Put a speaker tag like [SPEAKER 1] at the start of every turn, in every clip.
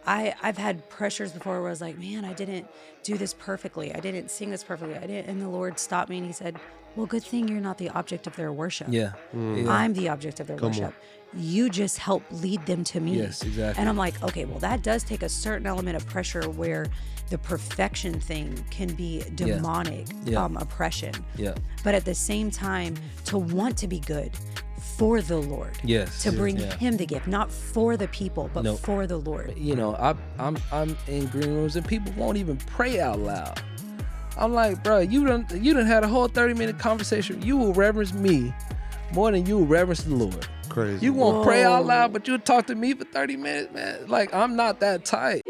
[SPEAKER 1] I've had pressures before where I was like, man, I didn't do this perfectly. I didn't sing this perfectly. I didn't. And the Lord stopped me and he said, well, good thing you're not the object of their worship.
[SPEAKER 2] Yeah. Yeah.
[SPEAKER 1] I'm the object of their
[SPEAKER 3] Come
[SPEAKER 1] worship. You just help lead them to me.
[SPEAKER 2] Yes, exactly.
[SPEAKER 1] And I'm like, okay, well, that does take a certain element of pressure where the perfection thing can be demonic oppression.
[SPEAKER 2] Yeah.
[SPEAKER 1] But at the same time, to want to be good for the Lord.
[SPEAKER 2] Yes.
[SPEAKER 1] To bring him the gift, not for the people, but for the Lord.
[SPEAKER 2] You know, I'm in green rooms and people won't even pray out loud. I'm like, bro, you done had a whole 30-minute conversation. You will reverence me more than you will reverence the Lord.
[SPEAKER 3] Crazy.
[SPEAKER 2] You won't pray out loud, but you'll talk to me for 30 minutes, man. Like, I'm not that tight.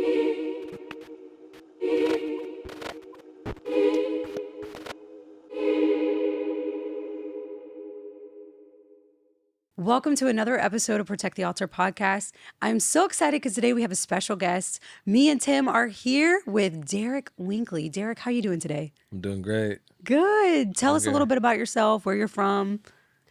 [SPEAKER 1] Welcome to another episode of Protect the Altar podcast. I'm so excited because today we have a special guest. Me and Tim are here with Derek Winkley. Derek, how are you doing today?
[SPEAKER 2] I'm doing great.
[SPEAKER 1] Good. Tell us a little bit about yourself, where you're from,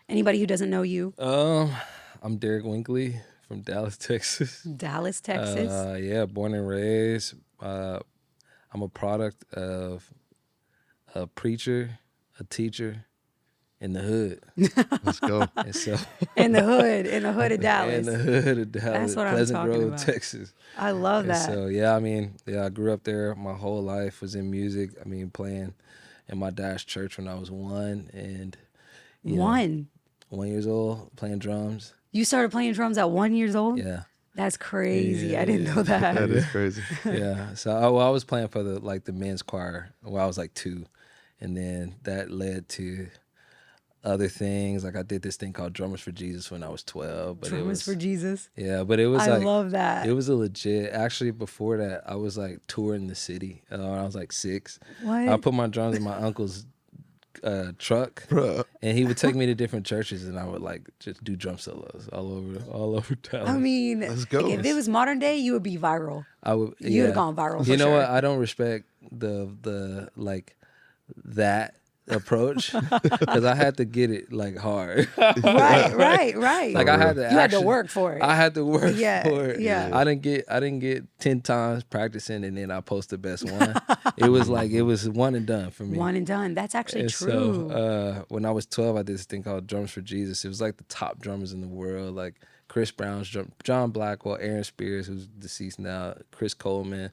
[SPEAKER 1] anybody who doesn't know you.
[SPEAKER 2] I'm Derek Winkley from Dallas, Texas.
[SPEAKER 1] Dallas, Texas.
[SPEAKER 2] Yeah, born and raised. I'm a product of a preacher, a teacher, in the hood.
[SPEAKER 3] Let's go.
[SPEAKER 2] And so,
[SPEAKER 1] in the hood of Dallas.
[SPEAKER 2] in the hood of Dallas,
[SPEAKER 1] That's what I'm
[SPEAKER 2] Pleasant
[SPEAKER 1] talking
[SPEAKER 2] Grove,
[SPEAKER 1] about.
[SPEAKER 2] Texas.
[SPEAKER 1] I love
[SPEAKER 2] And
[SPEAKER 1] that.
[SPEAKER 2] so, I grew up there. My whole life was in music. Playing in my dad's church when I was 1 and 1 years old, playing drums.
[SPEAKER 1] You started playing drums at 1 year old?
[SPEAKER 2] Yeah.
[SPEAKER 1] That's crazy. I didn't know that.
[SPEAKER 3] That is crazy.
[SPEAKER 2] Yeah. So I was playing for the men's choir when I was like 2, and then that led to other things. Like I did this thing called Drummers for Jesus when I was 12. But
[SPEAKER 1] Drummers for Jesus.
[SPEAKER 2] Yeah, but it was
[SPEAKER 1] I love that.
[SPEAKER 2] It was a legit. Actually, before that, I was like touring the city when I was like 6.
[SPEAKER 1] What?
[SPEAKER 2] I put my drums in my uncle's truck,
[SPEAKER 3] Bruh.
[SPEAKER 2] and he would take me to different churches, and I would like just do drum solos all over Dallas.
[SPEAKER 1] I mean,
[SPEAKER 3] Let's go.
[SPEAKER 1] like, if it was modern day, you would be viral.
[SPEAKER 2] I would.
[SPEAKER 1] You would have gone viral.
[SPEAKER 2] You know
[SPEAKER 1] sure.
[SPEAKER 2] what? I don't respect the like that approach because I had to get it like hard.
[SPEAKER 1] Right.
[SPEAKER 2] Like I had to.
[SPEAKER 1] You had to work for it.
[SPEAKER 2] I had to work for it.
[SPEAKER 1] Yeah.
[SPEAKER 2] I didn't get 10 times practicing and then I post the best one. It was one and done for me.
[SPEAKER 1] One and done. That's actually
[SPEAKER 2] And
[SPEAKER 1] true.
[SPEAKER 2] So when I was 12, I did this thing called Drums for Jesus. It was like the top drummers in the world, like Chris Brown's drum, John Blackwell, Aaron Spears, who's deceased now, Chris Coleman,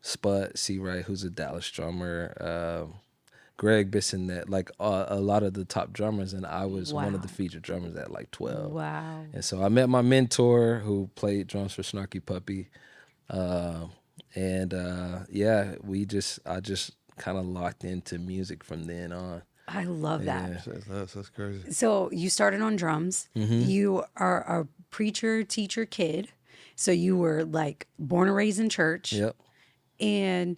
[SPEAKER 2] Spud Seawright, who's a Dallas drummer, Greg Bissonette, like a lot of the top drummers, and I was one of the featured drummers at like 12.
[SPEAKER 1] Wow.
[SPEAKER 2] And so I met my mentor who played drums for Snarky Puppy, I just kind of locked into music from then on.
[SPEAKER 1] I love that.
[SPEAKER 3] That's crazy.
[SPEAKER 1] So you started on drums.
[SPEAKER 2] Mm-hmm.
[SPEAKER 1] You are a preacher, teacher, kid. So you were like born and raised in church.
[SPEAKER 2] Yep.
[SPEAKER 1] And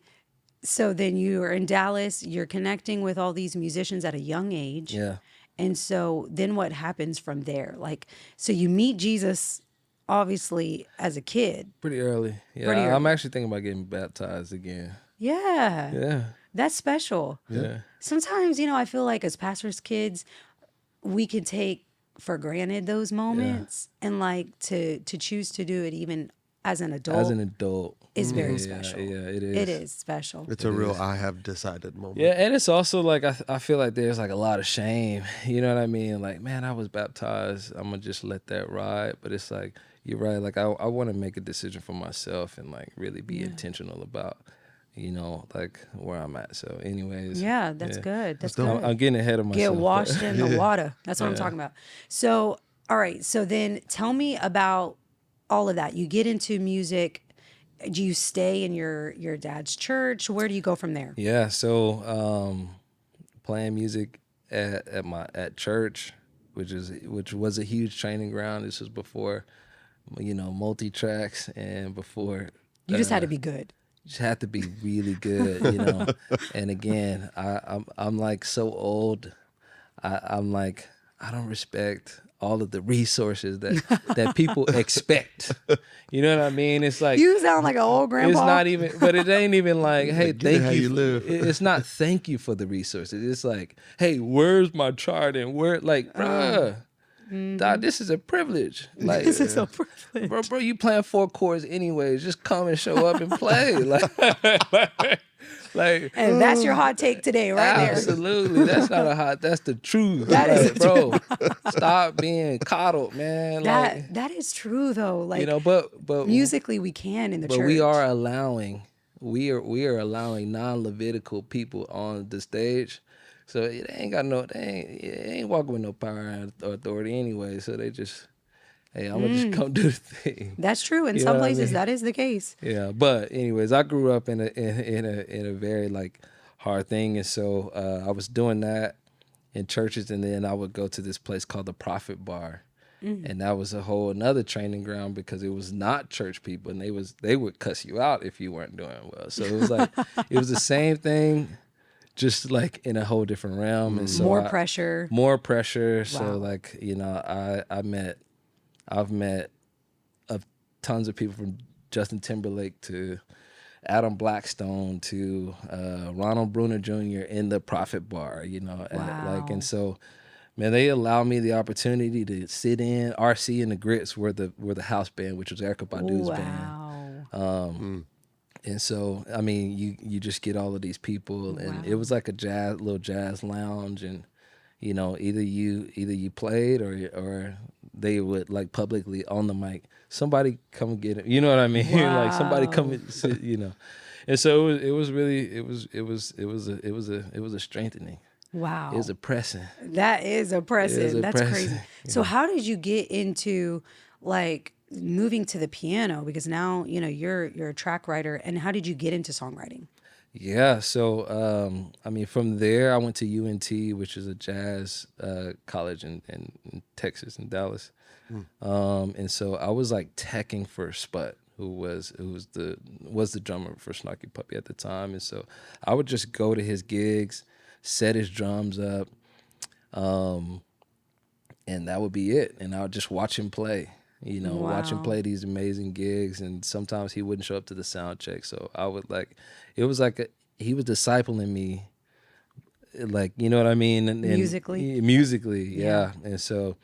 [SPEAKER 1] so then you are in Dallas, you're connecting with all these musicians at a young age.
[SPEAKER 2] Yeah.
[SPEAKER 1] And so then what happens from there? Like, so you meet Jesus obviously as a kid.
[SPEAKER 2] Pretty early. Yeah.
[SPEAKER 1] Pretty early.
[SPEAKER 2] I'm actually thinking about getting baptized again.
[SPEAKER 1] Yeah.
[SPEAKER 2] Yeah.
[SPEAKER 1] That's special.
[SPEAKER 2] Yeah.
[SPEAKER 1] Sometimes, I feel like as pastors' kids, we can take for granted those moments and like to choose to do it even as an adult.
[SPEAKER 2] As an adult.
[SPEAKER 1] Is very special.
[SPEAKER 2] Yeah, it is.
[SPEAKER 1] It is special.
[SPEAKER 3] It's a real I have decided moment.
[SPEAKER 2] Yeah, and it's also like I feel like there's like a lot of shame. You know what I mean? Like, man, I was baptized. I'm gonna just let that ride. But it's like you're right. Like I want to make a decision for myself and like really be intentional about, like where I'm at. So, anyways.
[SPEAKER 1] Yeah, that's good. That's
[SPEAKER 3] dope.
[SPEAKER 1] good.
[SPEAKER 2] I'm getting ahead of myself.
[SPEAKER 1] Get washed in the water. That's what I'm talking about. So, all right. So then tell me about all of that. You get into music. Do you stay in your dad's church? Where do you go from there?
[SPEAKER 2] Yeah, so playing music at church, which was a huge training ground. This was before, multi-tracks and before.
[SPEAKER 1] You just had to be good.
[SPEAKER 2] Just had to be really good, And again, I'm like so old. I'm like I don't respect all of the resources that people expect. You know what I mean? It's like
[SPEAKER 1] You sound like an old grandpa.
[SPEAKER 2] it's not even, but it ain't even like, hey,
[SPEAKER 3] Get it how
[SPEAKER 2] thank you.
[SPEAKER 3] you live.
[SPEAKER 2] It's not thank you for the resources. It's like, hey, where's my chart and where, like, bruh, Dog, this is a privilege. Like,
[SPEAKER 1] This is so privileged.
[SPEAKER 2] bro, you playing 4 chords anyways. Just come and show up and play. Like,
[SPEAKER 1] And that's your hot take today, right there.
[SPEAKER 2] absolutely. That's not a hot. That's the truth.
[SPEAKER 1] That is
[SPEAKER 2] bro. Stop being coddled, man. Like,
[SPEAKER 1] That is true though. Like,
[SPEAKER 2] you know, but
[SPEAKER 1] musically we can in the
[SPEAKER 2] but
[SPEAKER 1] church.
[SPEAKER 2] we are allowing non-Levitical people on the stage. So they ain't walking with no power or authority anyway. So they just, hey, I'm gonna just come do the thing.
[SPEAKER 1] That's true. In
[SPEAKER 2] You
[SPEAKER 1] some
[SPEAKER 2] know what I
[SPEAKER 1] places
[SPEAKER 2] mean?
[SPEAKER 1] that is the case.
[SPEAKER 2] Yeah, but anyways, I grew up in a very like hard thing, and so I was doing that in churches, and then I would go to this place called the Prophet Bar, and that was a whole another training ground because it was not church people, and they would cuss you out if you weren't doing well. So it was like it was the same thing, just like in a whole different realm, and so
[SPEAKER 1] More pressure.
[SPEAKER 2] more pressure.
[SPEAKER 1] Wow.
[SPEAKER 2] So like I've met tons of people from Justin Timberlake to Adam Blackstone to Ronald Bruner Jr. in the Prophet Bar, you know,
[SPEAKER 1] Wow.
[SPEAKER 2] and so, man, they allowed me the opportunity to sit in. RC and the Grits were the house band, which was Erykah Badu's band.
[SPEAKER 1] Wow.
[SPEAKER 2] And so, I mean, you just get all of these people, and it was like a little jazz lounge, and you know, either you played or they would like publicly on the mic, somebody come get it. You know what I mean? Like somebody come and sit, you know. And so it was a strengthening.
[SPEAKER 1] Wow.
[SPEAKER 2] It was oppressing.
[SPEAKER 1] That is oppressive. That's
[SPEAKER 2] oppressive,
[SPEAKER 1] crazy. So how did you get into like moving to the piano? Because now, you know, you're a track writer, and how did you get into songwriting?
[SPEAKER 2] Yeah, so I mean, from there I went to UNT, which is a jazz college in Texas, in Dallas, and so I was like teching for Sput, who was the drummer for Snarky Puppy at the time, and so I would just go to his gigs, set his drums up, and that would be it, and I would just watch him play. You know, watch him
[SPEAKER 1] Wow.
[SPEAKER 2] play these amazing gigs, and sometimes he wouldn't show up to the sound check. So I would like, it was like he was discipling me, like, you know what I mean? And musically, yeah. And so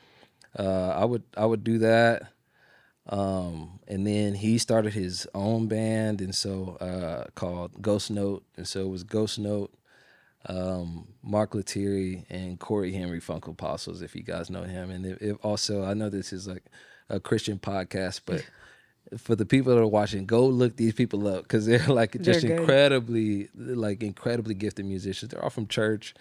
[SPEAKER 2] I would do that, and then he started his own band, and so called Ghost Note, and so it was Ghost Note, Mark Lettieri, and Corey Henry Funk Apostles, if you guys know him. And if also, I know this is like a Christian podcast, but for the people that are watching, go look these people up, because they're like just
[SPEAKER 1] They're good.
[SPEAKER 2] incredibly gifted musicians. They're all from church,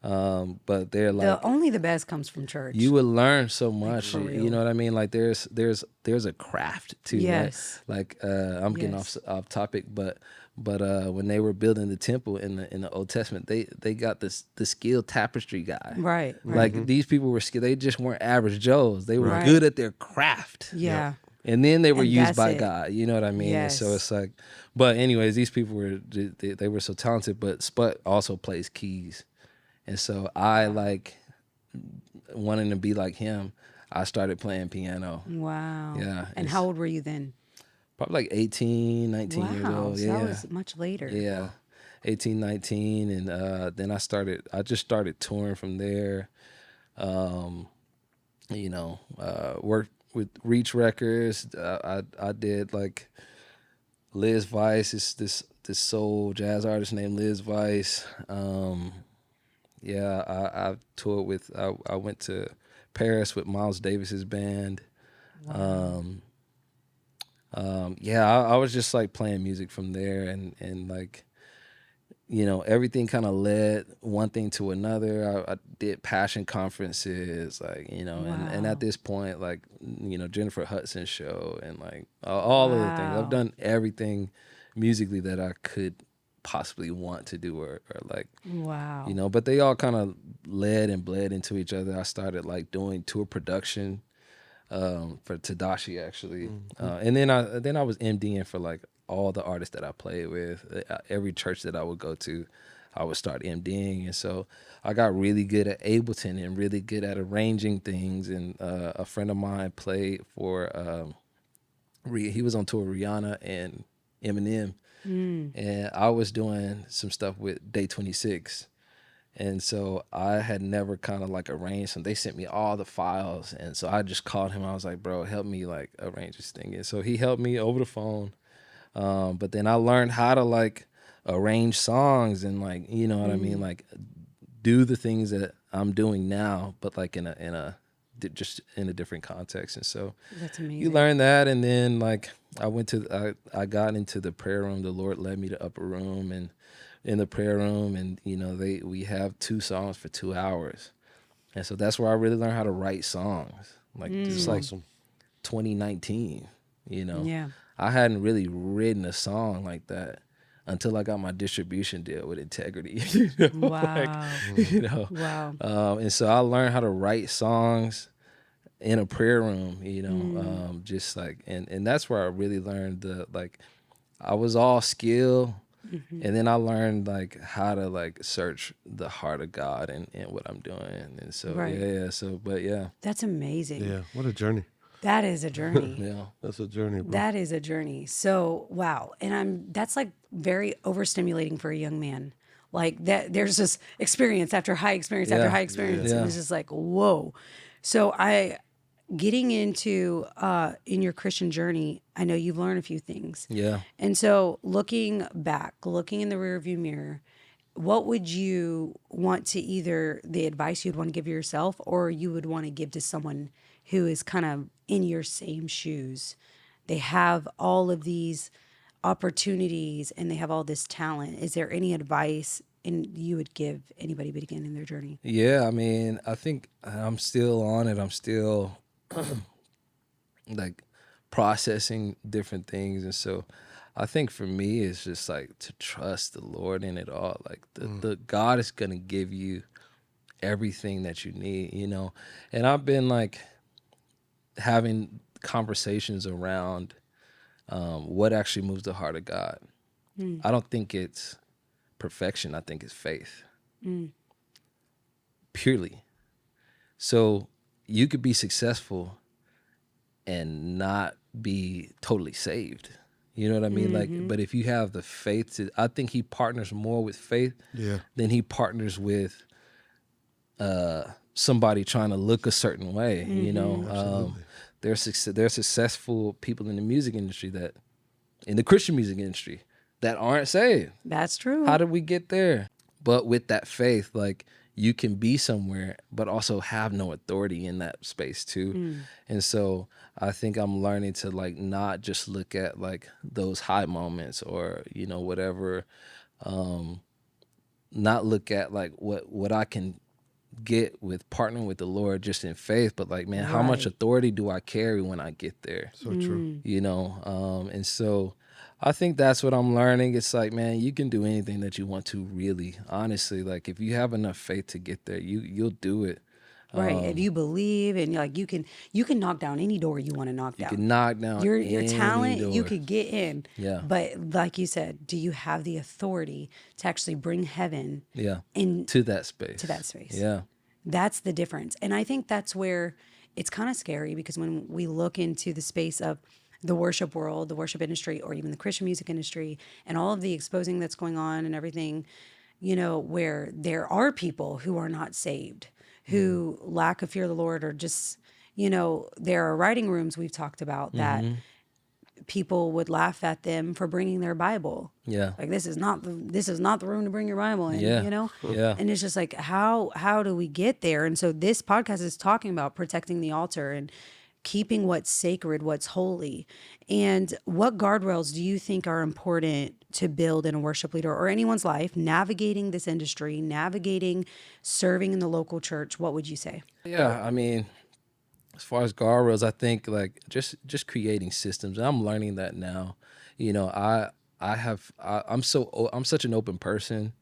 [SPEAKER 2] but they're like,
[SPEAKER 1] Only the best comes from church.
[SPEAKER 2] you will learn so much.
[SPEAKER 1] for real.
[SPEAKER 2] You know what I mean? Like there's a craft to
[SPEAKER 1] Yes.
[SPEAKER 2] that. Like I'm getting
[SPEAKER 1] Yes.
[SPEAKER 2] off topic, but when they were building the temple in the Old Testament, they got the skilled tapestry guy.
[SPEAKER 1] Right.
[SPEAKER 2] Like these people were skilled. They just weren't average Joes. They were
[SPEAKER 1] Right.
[SPEAKER 2] good at their craft.
[SPEAKER 1] Yeah.
[SPEAKER 2] And then they were
[SPEAKER 1] And
[SPEAKER 2] used
[SPEAKER 1] that's
[SPEAKER 2] by
[SPEAKER 1] it.
[SPEAKER 2] God. You know what I mean? And so
[SPEAKER 1] Yes.
[SPEAKER 2] it's like, but anyways, these people they were so talented. But Sput also plays keys, and so I like wanting to be like him. I started playing piano.
[SPEAKER 1] Wow.
[SPEAKER 2] Yeah,
[SPEAKER 1] And how old were you then?
[SPEAKER 2] Probably like 18, 19 years
[SPEAKER 1] Wow.
[SPEAKER 2] old.
[SPEAKER 1] So
[SPEAKER 2] Yeah.
[SPEAKER 1] that was much later.
[SPEAKER 2] Yeah, 18, 19, and then I just started touring from there. You know, worked with Reach Records. I did like Liz Vice, is this soul jazz artist named Liz Vice. Yeah, I toured with. I went to Paris with Miles Davis's band. Yeah, I was just like playing music from there, and like, you know, everything kind of led one thing to another. I did passion conferences, like, you know, and
[SPEAKER 1] Wow.
[SPEAKER 2] at this point, like, you know, Jennifer Hudson's show, and like all of the things.
[SPEAKER 1] Wow.
[SPEAKER 2] I've done everything musically that I could possibly want to do, or like,
[SPEAKER 1] Wow.
[SPEAKER 2] you know, but they all kind of led and bled into each other. I started like doing tour production for Tadashi, actually, and then I was MDing for like all the artists that I played with. Every church that I would go to, I would start MDing, and so I got really good at Ableton and really good at arranging things. And a friend of mine played for he was on tour with Rihanna and Eminem, and I was doing some stuff with Day 26. And so I had never kind of like arranged them. They sent me all the files. And so I just called him. I was like, bro, help me like arrange this thing. And so he helped me over the phone. But then I learned how to like arrange songs and like, you know what I mean? Like do the things that I'm doing now, but like just in a different context. And so
[SPEAKER 1] That's amazing.
[SPEAKER 2] you learn that. And then like I got into the prayer room. The Lord led me to upper room and in the prayer room. And, you know, we have 2 songs for 2 hours. And so that's where I really learned how to write songs. Like just like
[SPEAKER 3] Awesome.
[SPEAKER 2] 2019, you know.
[SPEAKER 1] Yeah.
[SPEAKER 2] I hadn't really written a song like that until I got my distribution deal with Integrity. You know?
[SPEAKER 1] Wow.
[SPEAKER 2] You know.
[SPEAKER 1] Wow.
[SPEAKER 2] And so I learned how to write songs in a prayer room, you know, just like, and that's where I really learned I was all skill. And then I learned like how to like search the heart of God and what I'm doing. And so,
[SPEAKER 1] Right.
[SPEAKER 2] yeah. So, but yeah.
[SPEAKER 1] That's amazing.
[SPEAKER 3] Yeah. What a journey.
[SPEAKER 1] That is a journey.
[SPEAKER 2] Yeah.
[SPEAKER 3] That's a journey, bro.
[SPEAKER 1] That is a journey. So, wow. And that's like very overstimulating for a young man. Like that there's this experience after high experience after
[SPEAKER 2] Yeah.
[SPEAKER 1] high experience.
[SPEAKER 2] Yeah.
[SPEAKER 1] And it's just like, whoa. So getting into in your Christian journey, I know you've learned a few things.
[SPEAKER 2] Yeah.
[SPEAKER 1] And so looking back, looking in the rearview mirror, what would you want to either the advice you'd want to give yourself or you would want to give to someone who is kind of in your same shoes? They have all of these opportunities and they have all this talent. Is there any advice you would give anybody beginning their journey?
[SPEAKER 2] Yeah. I mean, I think I'm still on it. I'm still like processing different things. And so I think for me, it's just like to trust the Lord in it all. Like the God is going to give you everything that you need, you know? And I've been like having conversations around what actually moves the heart of God. I don't think it's perfection. I think it's faith. Purely. So you could be successful and not be totally saved. You know what I mean? Like, but if you have the faith I think he partners more with faith than he partners with somebody trying to look a certain way. You know, there's successful people in the music industry in the Christian music industry that aren't saved.
[SPEAKER 1] That's true.
[SPEAKER 2] How did we get there? But with that faith, like you can be somewhere, but also have no authority in that space too. And so I think I'm learning to like not just look at like those high moments or, you know, whatever, not look at like what I can get with partnering with the Lord just in faith, but like, man, how much
[SPEAKER 1] Right.
[SPEAKER 2] authority do I carry when I get there?
[SPEAKER 3] So true.
[SPEAKER 2] You know, and so I think that's what I'm learning. It's like, man, you can do anything that you want to, really, honestly. Like if you have enough faith to get there, you'll do it.
[SPEAKER 1] Right. If you believe and like you can knock down any door you want to knock
[SPEAKER 2] You
[SPEAKER 1] down.
[SPEAKER 2] can knock down
[SPEAKER 1] your
[SPEAKER 2] any
[SPEAKER 1] talent, you
[SPEAKER 2] door.
[SPEAKER 1] could get in.
[SPEAKER 2] Yeah.
[SPEAKER 1] But like you said, do you have the authority to actually bring heaven
[SPEAKER 2] Yeah.
[SPEAKER 1] in
[SPEAKER 2] To that space.
[SPEAKER 1] to that space?
[SPEAKER 2] Yeah.
[SPEAKER 1] That's the difference. And I think that's where it's kind of scary because when we look into the space of the worship world, the worship industry, or even the Christian music industry, and all of the exposing that's going on and everything, you know, where there are people who are not saved, who lack a fear of the Lord, or just, you know, there are writing rooms we've talked about that people would laugh at them for bringing their Bible.
[SPEAKER 2] Yeah.
[SPEAKER 1] Like this is not the room to bring your Bible in,
[SPEAKER 2] Yeah.
[SPEAKER 1] you know?
[SPEAKER 2] Yeah.
[SPEAKER 1] And it's just like how do we get there? And so this podcast is talking about protecting the altar and keeping what's sacred, what's holy. And what guardrails do you think are important to build in a worship leader or anyone's life navigating this industry, navigating serving in the local church? What would you say?
[SPEAKER 2] Yeah. I mean, as far as guardrails, I think like just creating systems. And I'm learning that now. You know, I'm such an open person.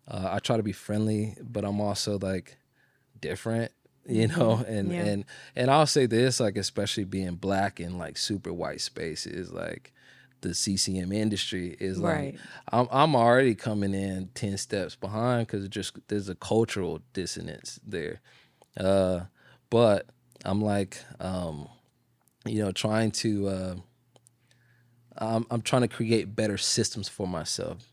[SPEAKER 2] I try to be friendly, but I'm also like different, you know.
[SPEAKER 1] Yeah.
[SPEAKER 2] And I'll say this, like especially being Black in like super white spaces, like the CCM industry is
[SPEAKER 1] Right.
[SPEAKER 2] like I'm already coming in 10 steps behind because just there's a cultural dissonance there. But I'm like, you know, trying to, I'm trying to create better systems for myself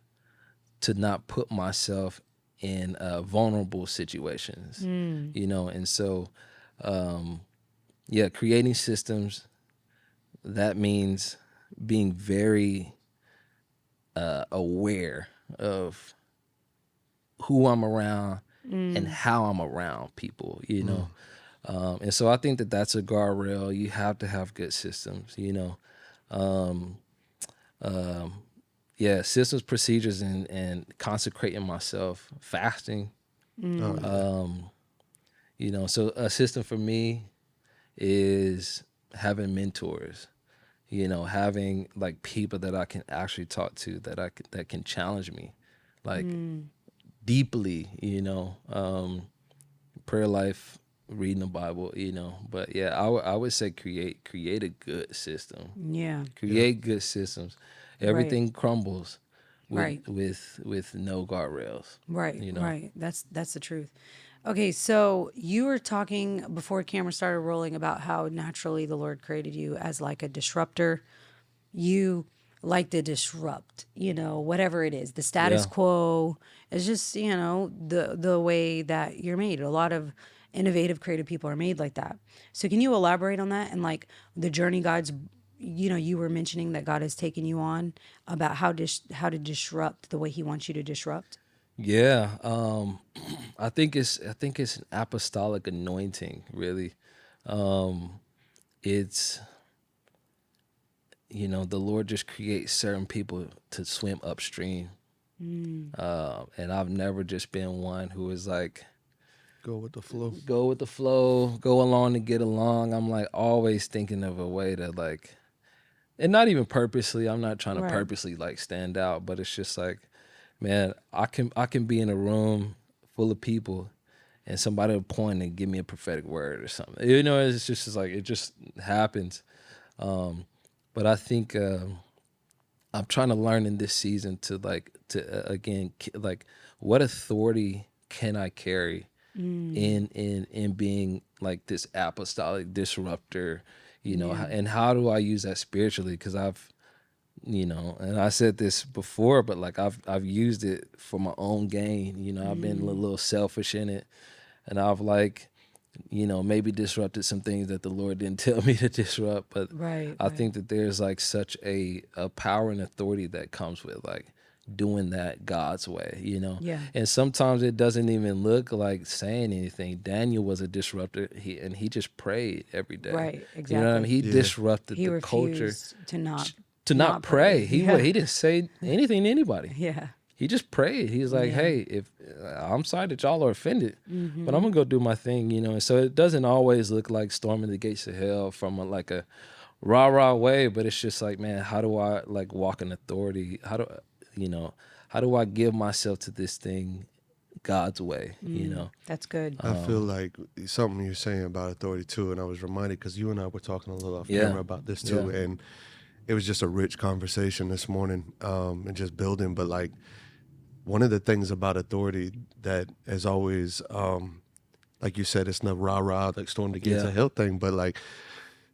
[SPEAKER 2] to not put myself in vulnerable situations, you know. And so, creating systems, that means being very aware of who I'm around and how I'm around people, you know. And so I think that that's a guardrail. You have to have good systems, you know. Systems, procedures, and consecrating myself, fasting. You know, so a system for me is having mentors, you know, having like people that I can actually talk to, that can challenge me, like deeply, you know. Prayer life, reading the Bible, you know. But yeah, I would say create a good system.
[SPEAKER 1] Yeah.
[SPEAKER 2] Create good systems. Everything crumbles
[SPEAKER 1] Right.
[SPEAKER 2] with no guardrails.
[SPEAKER 1] Right,
[SPEAKER 2] You know.
[SPEAKER 1] right. That's the truth. Okay, so you were talking before camera started rolling about how naturally the Lord created you as like a disruptor. You like to disrupt, you know, whatever it is. The status
[SPEAKER 2] Yeah.
[SPEAKER 1] quo is just, you know, the way that you're made. A lot of innovative creative people are made like that. So can you elaborate on that and like the journey God's, you know, you were mentioning that God has taken you on about how to disrupt the way he wants you to disrupt?
[SPEAKER 2] Yeah. I think it's an apostolic anointing, really. It's, you know, the Lord just creates certain people to swim upstream. And I've never just been one who is like,
[SPEAKER 3] Go with the flow.
[SPEAKER 2] go with the flow, go along to get along. I'm like always thinking of a way to like, and not even purposely, I'm not trying to
[SPEAKER 1] Right.
[SPEAKER 2] purposely like stand out, but it's just like, man, I can be in a room full of people and somebody will point and give me a prophetic word or something. You know, it's just like, it just happens. But I think I'm trying to learn in this season to again, like, what authority can I carry in being like this apostolic disruptor, you know,
[SPEAKER 1] Yeah.
[SPEAKER 2] and how do I use that spiritually? Because I've, you know, and I said this before, but like I've used it for my own gain. You know, I've been a little selfish in it, and I've like, you know, maybe disrupted some things that the Lord didn't tell me to disrupt. But
[SPEAKER 1] Right,
[SPEAKER 2] I
[SPEAKER 1] right.
[SPEAKER 2] think that there's like such a power and authority that comes with like doing that God's way, you know.
[SPEAKER 1] Yeah.
[SPEAKER 2] And sometimes it doesn't even look like saying anything. Daniel was a disruptor. He just prayed every day.
[SPEAKER 1] Right,
[SPEAKER 2] You know what I mean?
[SPEAKER 1] exactly.
[SPEAKER 2] He
[SPEAKER 3] Yeah.
[SPEAKER 2] disrupted
[SPEAKER 1] He
[SPEAKER 2] the culture
[SPEAKER 1] refused to not
[SPEAKER 2] to not pray.
[SPEAKER 1] Yeah.
[SPEAKER 2] He didn't say anything to anybody.
[SPEAKER 1] Yeah.
[SPEAKER 2] He just prayed. He's like,
[SPEAKER 1] Yeah.
[SPEAKER 2] hey, if I'm sorry that y'all are offended,
[SPEAKER 1] Mm-hmm.
[SPEAKER 2] but I'm gonna go do my thing, you know. And so it doesn't always look like storming the gates of hell from like a rah way, but it's just like, man, how do I like walk in authority? How do I give myself to this thing God's way? You know.
[SPEAKER 1] That's good.
[SPEAKER 3] I feel like something you're saying about authority too, and I was reminded because you and I were talking a little off
[SPEAKER 2] Yeah.
[SPEAKER 3] camera about this too,
[SPEAKER 2] Yeah.
[SPEAKER 3] and it was just a rich conversation this morning, and just building. But like one of the things about authority that is always, like you said, it's not rah like storm the gates
[SPEAKER 2] Yeah.
[SPEAKER 3] of hell thing, but like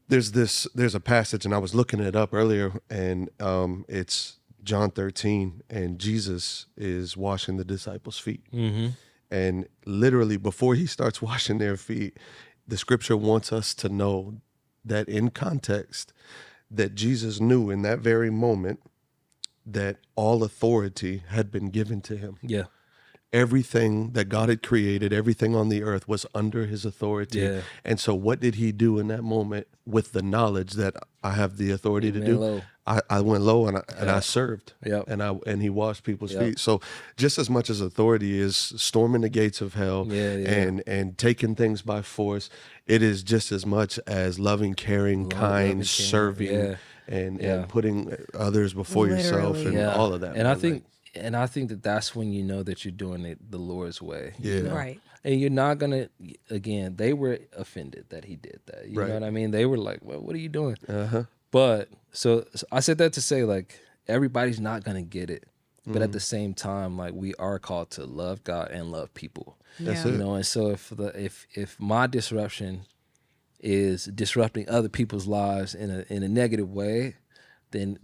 [SPEAKER 3] there's a passage, and I was looking it up earlier, and it's John 13, and Jesus is washing the disciples' feet.
[SPEAKER 2] Mm-hmm.
[SPEAKER 3] And literally before he starts washing their feet, the scripture wants us to know that in context, that Jesus knew in that very moment that all authority had been given to him.
[SPEAKER 2] Yeah.
[SPEAKER 3] Everything that God had created, everything on the earth was under his authority.
[SPEAKER 2] Yeah.
[SPEAKER 3] And so what did he do in that moment with the knowledge that I have the authority to
[SPEAKER 2] went
[SPEAKER 3] do?
[SPEAKER 2] low.
[SPEAKER 3] I went low and I served.
[SPEAKER 2] Yep.
[SPEAKER 3] And he washed people's
[SPEAKER 2] Yep.
[SPEAKER 3] feet. So just as much as authority is storming the gates of hell
[SPEAKER 2] Yeah.
[SPEAKER 3] and taking things by force, it is just as much as loving, caring,
[SPEAKER 2] Loving,
[SPEAKER 3] kind,
[SPEAKER 2] caring.
[SPEAKER 3] serving,
[SPEAKER 2] Yeah.
[SPEAKER 3] and
[SPEAKER 2] Yeah.
[SPEAKER 3] putting others before yourself
[SPEAKER 1] Literally.
[SPEAKER 3] and all of that.
[SPEAKER 2] And
[SPEAKER 3] man.
[SPEAKER 2] I think that that's when you know that you're doing it the Lord's way. You
[SPEAKER 3] Yeah.
[SPEAKER 2] know?
[SPEAKER 1] Right.
[SPEAKER 2] And you're not gonna. Again, they were offended that he did that. You
[SPEAKER 3] Right.
[SPEAKER 2] know what I mean? They were like, "Well, what are you doing?"
[SPEAKER 3] Uh-huh.
[SPEAKER 2] But so I said that to say like everybody's not gonna get it, but at the same time, like we are called to love God and love people.
[SPEAKER 3] That's
[SPEAKER 1] Yeah.
[SPEAKER 3] it.
[SPEAKER 2] You know, and so if my disruption is disrupting other people's lives in a negative way, then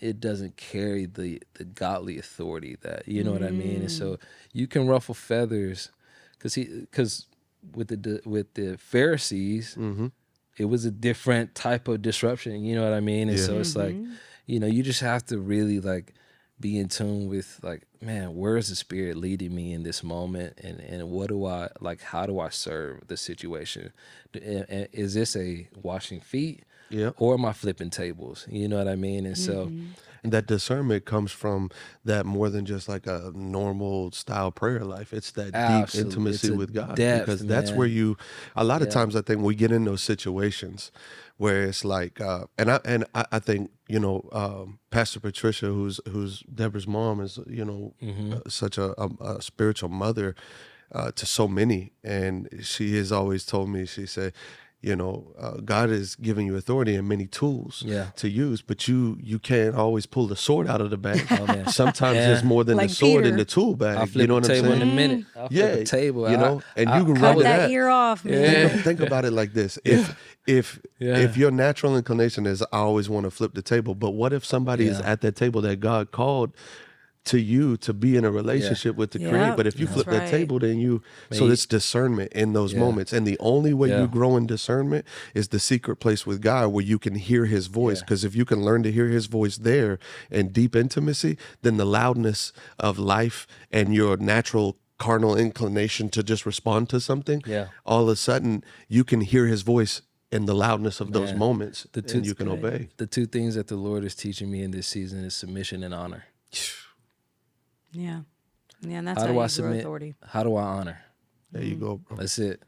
[SPEAKER 2] it doesn't carry the godly authority that, you know what I mean? And so you can ruffle feathers, because with the Pharisees, it was a different type of disruption, you know what I mean? And so it's like, you just have to really like be in tune with like, man, where is the Spirit leading me in this moment, and what do I like? How do I serve the situation? And is this a washing feet?
[SPEAKER 3] Yeah.
[SPEAKER 2] Or am I flipping tables? You know what I mean? And so,
[SPEAKER 3] And that discernment comes from that more than just like a normal style prayer life. It's that deep
[SPEAKER 2] absolutely,
[SPEAKER 3] intimacy
[SPEAKER 2] it's a
[SPEAKER 3] with God,
[SPEAKER 2] depth,
[SPEAKER 3] because that's
[SPEAKER 2] man.
[SPEAKER 3] where a lot of
[SPEAKER 2] Yeah.
[SPEAKER 3] times I think we get in those situations where it's like, I think, Pastor Patricia, who's Deborah's mom, is, such a spiritual mother to so many. And she has always told me, she said, God is giving you authority and many tools to use, but you can't always pull the sword out of the bag.
[SPEAKER 2] Oh, man.
[SPEAKER 3] Sometimes
[SPEAKER 2] Yeah.
[SPEAKER 3] there's more than
[SPEAKER 1] Like
[SPEAKER 3] the sword in
[SPEAKER 1] Peter.
[SPEAKER 3] the tool bag.
[SPEAKER 2] I'll
[SPEAKER 3] You
[SPEAKER 2] flip
[SPEAKER 3] know
[SPEAKER 2] a
[SPEAKER 3] what I'm
[SPEAKER 2] table in a
[SPEAKER 3] saying?
[SPEAKER 2] minute. I'll flip a table.
[SPEAKER 3] And you can
[SPEAKER 1] Cut
[SPEAKER 3] run to
[SPEAKER 1] that
[SPEAKER 3] that.
[SPEAKER 1] ear off, man.
[SPEAKER 3] Think about it like this. If your natural inclination is, I always want to flip the table, but what if somebody is at that table that God called to you to be in a relationship with the Creator? But if you
[SPEAKER 1] that's
[SPEAKER 3] flip that
[SPEAKER 1] right.
[SPEAKER 3] table, then so it's discernment in those moments. And the only way you grow in discernment is the secret place with God, where you can hear His voice. Because if you can learn to hear His voice there in deep intimacy, then the loudness of life and your natural carnal inclination to just respond to something, all of a sudden you can hear His voice in the loudness of those moments, and you can obey.
[SPEAKER 2] The two things that the Lord is teaching me in this season is submission and honor.
[SPEAKER 1] Yeah. Yeah, and that's
[SPEAKER 2] How
[SPEAKER 1] how
[SPEAKER 2] do I
[SPEAKER 1] you grow
[SPEAKER 2] submit?
[SPEAKER 1] authority.
[SPEAKER 2] How do I honor?
[SPEAKER 3] There you go, bro.
[SPEAKER 2] That's it.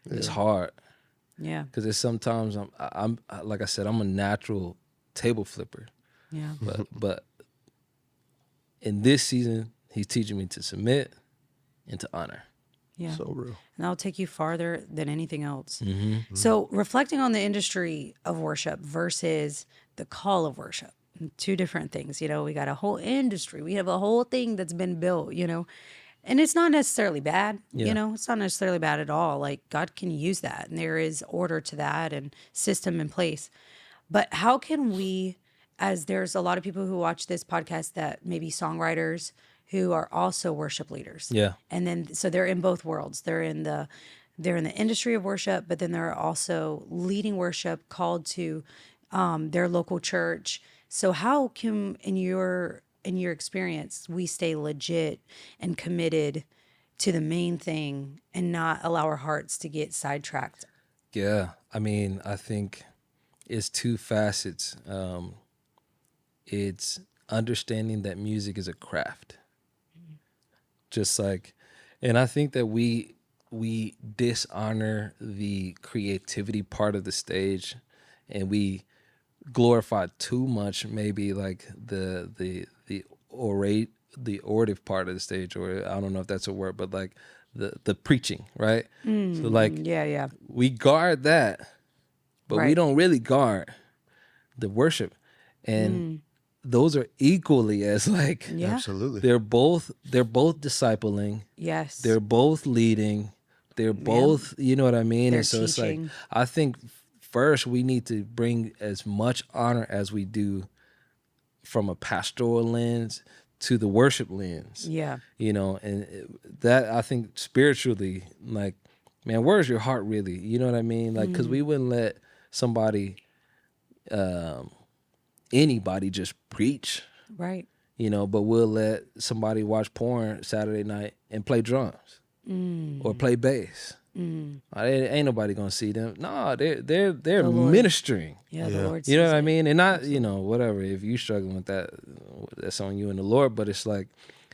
[SPEAKER 2] It's hard.
[SPEAKER 1] Yeah.
[SPEAKER 2] Because it's sometimes I'm like I said, I'm a natural table flipper.
[SPEAKER 1] Yeah.
[SPEAKER 2] But in this season, He's teaching me to submit and to honor.
[SPEAKER 1] Yeah.
[SPEAKER 3] So real.
[SPEAKER 1] And that'll take you farther than anything else.
[SPEAKER 2] Mm-hmm.
[SPEAKER 1] So, reflecting on the industry of worship versus the call of worship, two different things. We got a whole industry, we have a whole thing that's been built, and it's not necessarily bad, it's not necessarily bad at all. Like, God can use that, and there is order to that and system in place. But how can we, as there's a lot of people who watch this podcast that may be songwriters who are also worship leaders.
[SPEAKER 2] Yeah.
[SPEAKER 1] And then, so they're in both worlds. They're in the industry of worship, but then they're also leading worship, called to their local church. So how can, in your experience, we stay legit and committed to the main thing and not allow our hearts to get sidetracked?
[SPEAKER 2] Yeah. I mean, I think it's two facets. It's understanding that music is a craft. Just like, and I think that we dishonor the creativity part of the stage, and we glorify too much maybe like the orative part of the stage, or I don't know if that's a word, but like the preaching, right? So like
[SPEAKER 1] Yeah.
[SPEAKER 2] we guard that, but we don't really guard the worship. And those are equally as like,
[SPEAKER 3] Absolutely.
[SPEAKER 2] they're both discipling.
[SPEAKER 1] Yes.
[SPEAKER 2] They're both leading. They're both, you know what I mean?
[SPEAKER 1] They're
[SPEAKER 2] And so it's like,
[SPEAKER 1] teaching.
[SPEAKER 2] I think first we need to bring as much honor as we do from a pastoral lens to the worship lens.
[SPEAKER 1] Yeah.
[SPEAKER 2] And that, I think spiritually, like, man, where's your heart really? You know what I mean? Like, because we wouldn't let somebody, anybody just preach,
[SPEAKER 1] Right.
[SPEAKER 2] but we'll let somebody watch porn Saturday night and play drums or play bass. Ain't nobody gonna see them. No, they're
[SPEAKER 1] Lord.
[SPEAKER 2] ministering.
[SPEAKER 1] Yeah, the Lord
[SPEAKER 2] You know
[SPEAKER 1] sees
[SPEAKER 2] what I
[SPEAKER 1] it.
[SPEAKER 2] mean? And not, whatever. If you struggling with that, that's on you and the Lord. But it's like,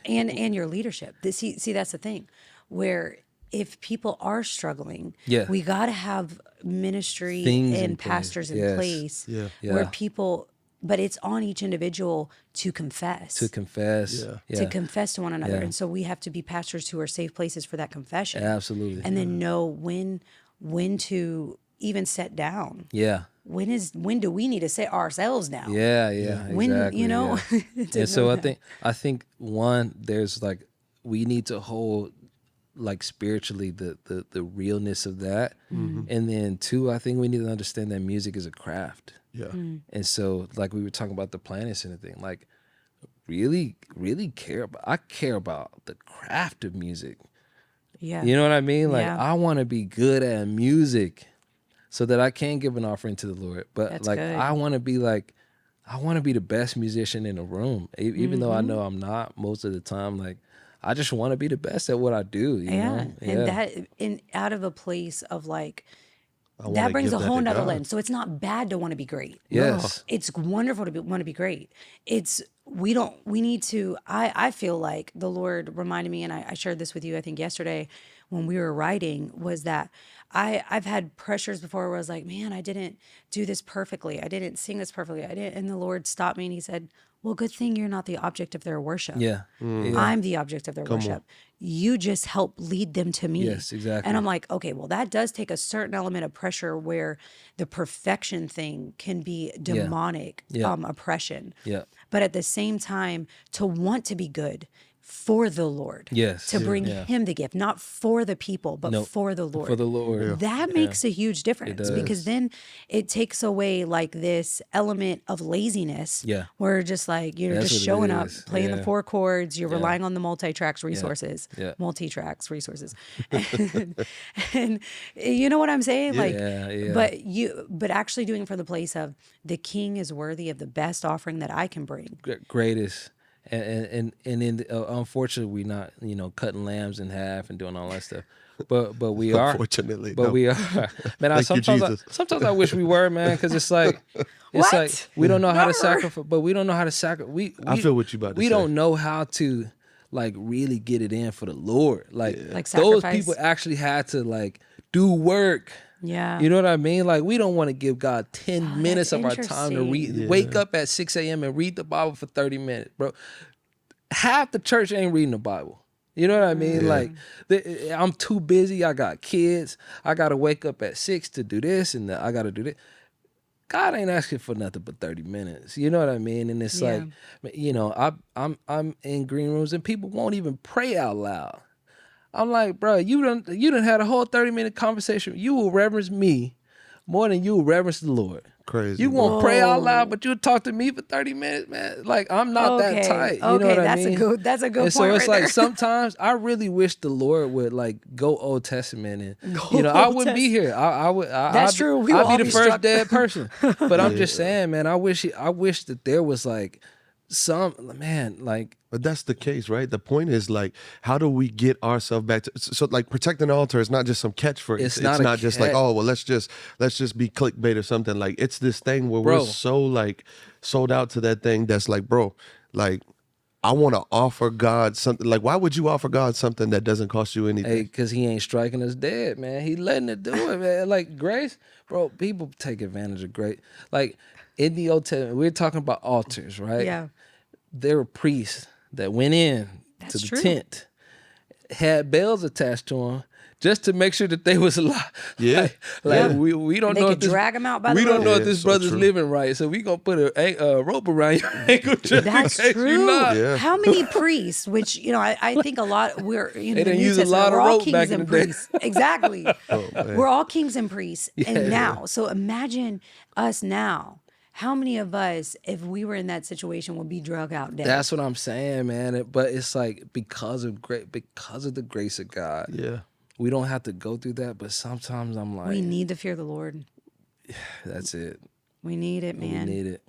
[SPEAKER 1] And your leadership. See, that's the thing, where if people are struggling, we got to have ministry
[SPEAKER 2] Things in
[SPEAKER 1] and
[SPEAKER 2] place.
[SPEAKER 1] pastors in
[SPEAKER 2] Yes.
[SPEAKER 1] place
[SPEAKER 3] Yeah.
[SPEAKER 1] where people, but it's on each individual to confess.
[SPEAKER 2] to confess.
[SPEAKER 1] To confess to one another.
[SPEAKER 2] Yeah.
[SPEAKER 1] And so we have to be pastors who are safe places for that confession.
[SPEAKER 2] Absolutely.
[SPEAKER 1] And then know when to even set down.
[SPEAKER 2] Yeah.
[SPEAKER 1] When do we need to set ourselves down?
[SPEAKER 2] Yeah.
[SPEAKER 1] When,
[SPEAKER 2] Exactly.
[SPEAKER 1] yeah.
[SPEAKER 2] And so I think one, there's like, we need to hold like spiritually the realness of that. And then 2, I think we need to understand that music is a craft.
[SPEAKER 3] Yeah.
[SPEAKER 2] And so like we were talking about the Planet Center thing, like really I care about the craft of music.
[SPEAKER 1] Yeah.
[SPEAKER 2] You know what I mean? Like
[SPEAKER 1] Yeah.
[SPEAKER 2] I want to be good at music so that I can give an offering to the Lord. But
[SPEAKER 1] That's
[SPEAKER 2] like
[SPEAKER 1] good.
[SPEAKER 2] I want to be the best musician in the room, even though I know I'm not most of the time. Like I just want to be the best at what I do. You know?
[SPEAKER 1] And that out of a place of like,
[SPEAKER 3] I want
[SPEAKER 1] that
[SPEAKER 3] to
[SPEAKER 1] brings
[SPEAKER 3] give
[SPEAKER 1] a
[SPEAKER 3] that
[SPEAKER 1] whole
[SPEAKER 3] to
[SPEAKER 1] nother
[SPEAKER 3] God.
[SPEAKER 1] lens. So it's not bad to want to be great.
[SPEAKER 2] Yes.
[SPEAKER 1] It's wonderful to want to be great. We need to, I feel like the Lord reminded me, and I shared this with you, I think yesterday when we were writing, was that I've had pressures before where I was like, man, I didn't do this perfectly. I didn't sing this perfectly. And the Lord stopped me and he said, well, good thing you're not the object of their worship.
[SPEAKER 2] Yeah. Yeah.
[SPEAKER 1] I'm the object of their worship. You just help lead them to me.
[SPEAKER 2] Yes, exactly.
[SPEAKER 1] And I'm like, okay, well, that does take a certain element of pressure where the perfection thing can be demonic oppression.
[SPEAKER 2] Yeah.
[SPEAKER 1] But at the same time, to want to be good for the Lord.
[SPEAKER 2] Yes.
[SPEAKER 1] To bring
[SPEAKER 2] Yeah.
[SPEAKER 1] him the gift, not for the people, but
[SPEAKER 2] Nope.
[SPEAKER 1] for the Lord.
[SPEAKER 2] For the Lord.
[SPEAKER 1] That makes a huge difference
[SPEAKER 2] does.
[SPEAKER 1] because then it takes away like this element of laziness.
[SPEAKER 2] Yeah.
[SPEAKER 1] Where just like you're
[SPEAKER 2] That's
[SPEAKER 1] just
[SPEAKER 2] what it
[SPEAKER 1] showing up,
[SPEAKER 2] is.
[SPEAKER 1] playing the
[SPEAKER 2] Yeah.
[SPEAKER 1] 4 chords, you're relying on the multi-tracks resources.
[SPEAKER 2] Yeah.
[SPEAKER 1] Multi-tracks resources. and you know what I'm saying? Like but actually doing it from the place of the king is worthy of the best offering that I can bring.
[SPEAKER 2] Greatest. And in unfortunately we not cutting lambs in half and doing all that stuff, but we are.
[SPEAKER 3] Unfortunately,
[SPEAKER 2] but
[SPEAKER 3] no.
[SPEAKER 2] we are. Man,
[SPEAKER 3] Thank you, Jesus.
[SPEAKER 2] sometimes I wish we were, man, because it's like
[SPEAKER 1] What?
[SPEAKER 2] we don't know how to
[SPEAKER 1] Never.
[SPEAKER 2] sacrifice, but we don't know how to sacrifice.
[SPEAKER 3] I feel what you about to
[SPEAKER 2] We
[SPEAKER 3] say.
[SPEAKER 2] don't know how to like really get it in for the Lord. Like
[SPEAKER 1] Like
[SPEAKER 2] those
[SPEAKER 1] sacrifice.
[SPEAKER 2] people actually had to like do work.
[SPEAKER 1] Yeah.
[SPEAKER 2] You know what I mean? Like we don't want to give God 10 minutes
[SPEAKER 1] that's
[SPEAKER 2] of our time to read.
[SPEAKER 1] interesting.
[SPEAKER 2] Wake up at 6 a.m. and read the Bible for 30 minutes, bro. Half the church ain't reading the Bible. You know what I mean? Like I'm too busy. I got kids. I got to wake up at 6 to do this and I got to do this. God ain't asking for nothing but 30 minutes. You know what I mean? And it's like, I'm in green rooms and people won't even pray out loud. I'm like, bro, you done had a whole 30-minute conversation. You will reverence me more than you will reverence the Lord.
[SPEAKER 3] Crazy.
[SPEAKER 2] You won't pray out loud, but you'll talk to me for 30 minutes, man. Like, I'm not that tight. You know what I mean?
[SPEAKER 1] That's a good
[SPEAKER 2] and
[SPEAKER 1] point
[SPEAKER 2] so it's
[SPEAKER 1] right
[SPEAKER 2] like
[SPEAKER 1] there.
[SPEAKER 2] sometimes I really wish the Lord would like go Old Testament and I
[SPEAKER 1] Old
[SPEAKER 2] wouldn't be here.
[SPEAKER 1] That's true. We will all
[SPEAKER 2] I'd be
[SPEAKER 1] be
[SPEAKER 2] the first
[SPEAKER 1] struck.
[SPEAKER 2] dead person. But I'm just saying, man, I wish that there was like
[SPEAKER 3] But that's the case, right? The point is like, how do we get ourselves back to so like protecting the altar is not just some catchphrase.
[SPEAKER 2] It's
[SPEAKER 3] It's
[SPEAKER 2] not
[SPEAKER 3] not
[SPEAKER 2] a
[SPEAKER 3] just like, oh well, let's just be clickbait or something. Like it's this thing where
[SPEAKER 2] Bro.
[SPEAKER 3] we're so like sold out to that thing that's like, bro, like I want to offer God something. Like, why would you offer God something that doesn't cost you anything?
[SPEAKER 2] Hey, because he ain't striking us dead, man. He letting it do it, man. Like grace, bro, people take advantage of grace. Like in the Old Testament, we're talking about altars, right?
[SPEAKER 1] Yeah.
[SPEAKER 2] There were priests that went in
[SPEAKER 1] That's
[SPEAKER 2] to the
[SPEAKER 1] true.
[SPEAKER 2] tent, had bells attached to them just to make sure that they was alive.
[SPEAKER 3] Yeah.
[SPEAKER 2] We don't
[SPEAKER 1] They
[SPEAKER 2] know
[SPEAKER 1] could
[SPEAKER 2] if this,
[SPEAKER 1] drag 'em out by the
[SPEAKER 2] we don't know
[SPEAKER 1] rope.
[SPEAKER 2] if
[SPEAKER 3] Yeah,
[SPEAKER 2] this
[SPEAKER 3] so
[SPEAKER 2] brother's
[SPEAKER 3] true.
[SPEAKER 2] living right, so we gonna put a rope around your ankle just
[SPEAKER 1] That's
[SPEAKER 2] in case
[SPEAKER 1] true.
[SPEAKER 2] you not.
[SPEAKER 3] Yeah.
[SPEAKER 1] How many priests, which, I think a lot, we're, in
[SPEAKER 2] They
[SPEAKER 1] the
[SPEAKER 2] done
[SPEAKER 1] New
[SPEAKER 2] use a
[SPEAKER 1] Testament,
[SPEAKER 2] lot of
[SPEAKER 1] we're all
[SPEAKER 2] rope
[SPEAKER 1] kings
[SPEAKER 2] back in
[SPEAKER 1] and
[SPEAKER 2] the day.
[SPEAKER 1] priests. Exactly.
[SPEAKER 3] man.
[SPEAKER 1] We're all kings and priests. And now, so imagine us now. How many of us, if we were in that situation, would be drug out dead?
[SPEAKER 2] That's what I'm saying, man. But it's like because of the grace of God,
[SPEAKER 3] Yeah.
[SPEAKER 2] we don't have to go through that. But sometimes I'm like,
[SPEAKER 1] We need to fear the Lord.
[SPEAKER 2] that's it.
[SPEAKER 1] We need it, man.
[SPEAKER 2] We need it.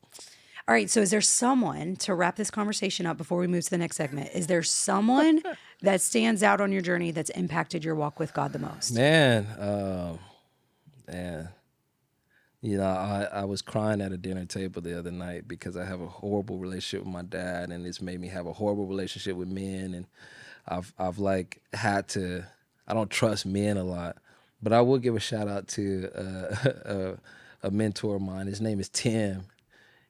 [SPEAKER 1] All right. So is there someone, to wrap this conversation up before we move to the next segment, is there someone that stands out on your journey that's impacted your walk with God the most?
[SPEAKER 2] Man. I was crying at a dinner table the other night because I have a horrible relationship with my dad, and it's made me have a horrible relationship with men, and I've like had to. I don't trust men a lot, but I will give a shout out to a mentor of mine. His name is Tim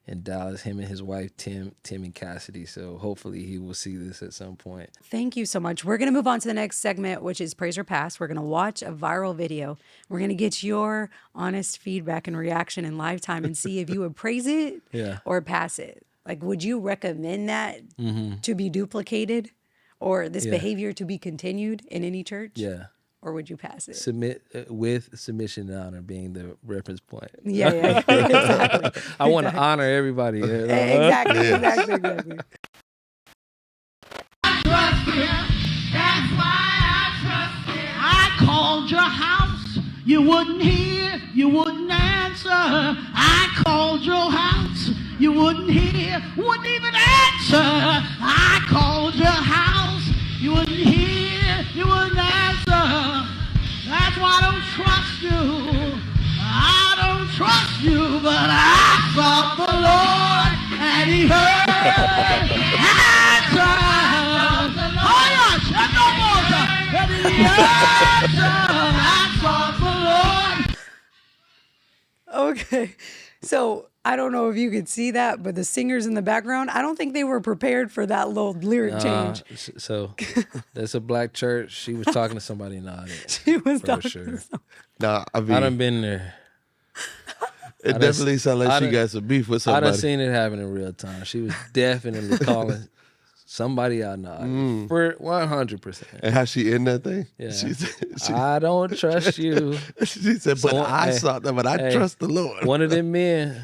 [SPEAKER 2] in Dallas. Him and his wife Tim and Cassidy. So hopefully he will see this at some point.
[SPEAKER 1] Thank you so much. We're going to move on to the next segment, which is Praise or Pass. We're going to watch a viral video. We're going to get your honest feedback and reaction in live time and see if you would praise it
[SPEAKER 2] Yeah.
[SPEAKER 1] or pass it. Like, would you recommend that to be duplicated? or this
[SPEAKER 2] Yeah.
[SPEAKER 1] behavior to be continued in any church?
[SPEAKER 2] Yeah.
[SPEAKER 1] Or would you pass it?
[SPEAKER 2] Submit with submission and honor being the reference point.
[SPEAKER 1] Yeah, yeah, exactly.
[SPEAKER 2] I want to honor everybody.
[SPEAKER 1] Exactly, exactly.
[SPEAKER 4] Trust him. That's why I trust him. I called your house. You wouldn't hear. You wouldn't answer. I called your house. You wouldn't hear. Wouldn't even answer. I called your house. You wouldn't hear. You wouldn't answer. That's why I don't trust you. I don't trust you, but I sought the Lord and he heard. Answer. Oh, yes, and no more. And he answered. I sought the Lord.
[SPEAKER 1] Okay. So I don't know if you could see that, but the singers in the background, I don't think they were prepared for that little lyric change.
[SPEAKER 2] So that's a black church. She was talking to somebody in the audience.
[SPEAKER 1] She was
[SPEAKER 2] for
[SPEAKER 1] talking
[SPEAKER 2] sure.
[SPEAKER 1] to some-
[SPEAKER 3] Nah, I
[SPEAKER 2] I
[SPEAKER 3] mean,
[SPEAKER 2] done been there.
[SPEAKER 3] it
[SPEAKER 2] done-
[SPEAKER 3] definitely sounds
[SPEAKER 2] I
[SPEAKER 3] like she
[SPEAKER 2] done-
[SPEAKER 3] got some beef with
[SPEAKER 2] I done
[SPEAKER 3] somebody.
[SPEAKER 2] seen it happen in real time. She was definitely calling somebody out in the audience for 100%.
[SPEAKER 3] And how she in that thing?
[SPEAKER 2] Yeah.
[SPEAKER 3] She
[SPEAKER 2] I don't trust you.
[SPEAKER 3] said, but
[SPEAKER 2] So,
[SPEAKER 3] I
[SPEAKER 2] hey,
[SPEAKER 3] sought that, but I
[SPEAKER 2] hey,
[SPEAKER 3] trust the Lord.
[SPEAKER 2] One of them men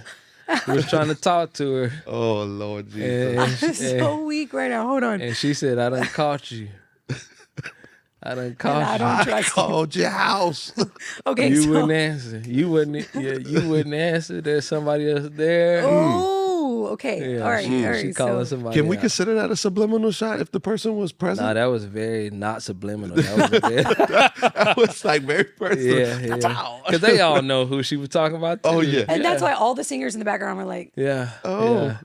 [SPEAKER 2] was trying to talk to her.
[SPEAKER 3] Oh, Lord Jesus.
[SPEAKER 2] And,
[SPEAKER 1] I'm so weak right now. Hold on.
[SPEAKER 2] and she said, I done caught you. I done
[SPEAKER 1] And
[SPEAKER 2] caught
[SPEAKER 1] I
[SPEAKER 2] you.
[SPEAKER 1] don't
[SPEAKER 3] I
[SPEAKER 1] trust you.
[SPEAKER 3] called your house.
[SPEAKER 1] Okay,
[SPEAKER 2] You
[SPEAKER 1] so
[SPEAKER 2] wouldn't answer. You wouldn't answer. There's somebody else there.
[SPEAKER 1] oh, okay,
[SPEAKER 2] Yeah,
[SPEAKER 1] all right, all right.
[SPEAKER 2] She calling
[SPEAKER 1] So
[SPEAKER 2] somebody.
[SPEAKER 3] Can we
[SPEAKER 2] out.
[SPEAKER 3] consider that a subliminal shot if the person was present?
[SPEAKER 2] Nah, that was very not subliminal. That was a very,
[SPEAKER 3] That was like very personal.
[SPEAKER 2] yeah. Because they all know who she was talking about. Too.
[SPEAKER 3] Oh, yeah.
[SPEAKER 1] and that's why all the singers in the background were like,
[SPEAKER 2] Yeah.
[SPEAKER 3] Oh.
[SPEAKER 2] Yeah.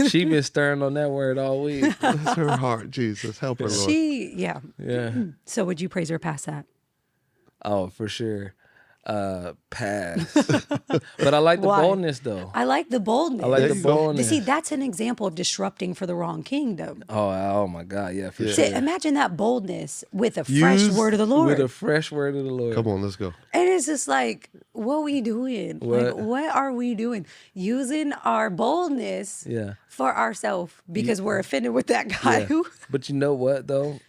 [SPEAKER 2] She been stirring on that word all week.
[SPEAKER 3] Bless her heart, Jesus. Help her, Lord.
[SPEAKER 1] yeah.
[SPEAKER 2] Yeah.
[SPEAKER 1] So would you praise her past that?
[SPEAKER 2] Oh, for sure. Pass. But I like the
[SPEAKER 1] Why?
[SPEAKER 2] boldness though.
[SPEAKER 1] I like the boldness.
[SPEAKER 2] I like
[SPEAKER 3] There
[SPEAKER 2] the
[SPEAKER 3] you go.
[SPEAKER 2] boldness.
[SPEAKER 1] See, that's an example of disrupting for the wrong kingdom.
[SPEAKER 2] Oh my God. Yeah, for
[SPEAKER 1] See,
[SPEAKER 2] sure.
[SPEAKER 1] imagine that boldness with a fresh
[SPEAKER 3] Use
[SPEAKER 1] word of the Lord.
[SPEAKER 2] With a fresh word of the Lord.
[SPEAKER 3] Come on, let's go.
[SPEAKER 1] And it's just like, what we doing? Like,
[SPEAKER 2] What?
[SPEAKER 1] what are we doing? Using our boldness
[SPEAKER 2] Yeah.
[SPEAKER 1] for ourselves because we're offended with that guy
[SPEAKER 2] Yeah.
[SPEAKER 1] who.
[SPEAKER 2] But you know what though?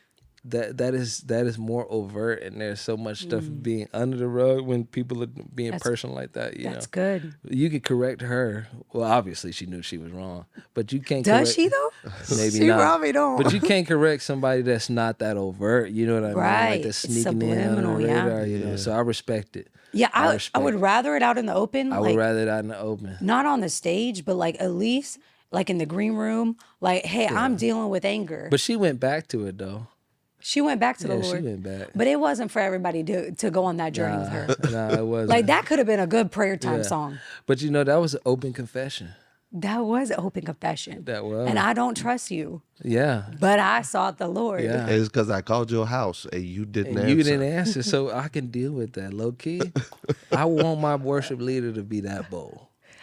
[SPEAKER 2] That is more overt, and there's so much stuff being under the rug when people are being personal like that. You
[SPEAKER 1] That's
[SPEAKER 2] know,
[SPEAKER 1] good.
[SPEAKER 2] you could correct her. Well, obviously she knew she was wrong, but you can't.
[SPEAKER 1] Does
[SPEAKER 2] correct,
[SPEAKER 1] she though?
[SPEAKER 2] Maybe
[SPEAKER 1] She
[SPEAKER 2] not.
[SPEAKER 1] probably don't.
[SPEAKER 2] But you can't correct somebody that's not that overt. You know what I mean?
[SPEAKER 1] Right.
[SPEAKER 2] Like that's
[SPEAKER 1] It's
[SPEAKER 2] sneaking in on the
[SPEAKER 1] subliminal, yeah.
[SPEAKER 2] radar. You know, so I respect it.
[SPEAKER 1] Yeah, I
[SPEAKER 2] respect
[SPEAKER 1] would
[SPEAKER 2] it.
[SPEAKER 1] rather it out in the open.
[SPEAKER 2] I
[SPEAKER 1] like,
[SPEAKER 2] would rather that in the open.
[SPEAKER 1] not on the stage, but like at least like in the green room. Like, hey, I'm dealing with anger.
[SPEAKER 2] But she went back to it though.
[SPEAKER 1] She went back to the
[SPEAKER 2] Yeah,
[SPEAKER 1] Lord.
[SPEAKER 2] she went back.
[SPEAKER 1] But it wasn't for everybody to go on that journey with her.
[SPEAKER 2] Nah, it wasn't.
[SPEAKER 1] Like that could have been a good prayer time
[SPEAKER 2] Yeah.
[SPEAKER 1] song.
[SPEAKER 2] But you know, that was an open confession.
[SPEAKER 1] That was open confession.
[SPEAKER 2] That was.
[SPEAKER 1] And I don't trust you,
[SPEAKER 2] Yeah.
[SPEAKER 1] but I sought the Lord.
[SPEAKER 2] Yeah.
[SPEAKER 3] It's because I called your house and you didn't
[SPEAKER 2] And
[SPEAKER 3] answer.
[SPEAKER 2] you didn't answer, so I can deal with that low key. I want my worship leader to be that bold,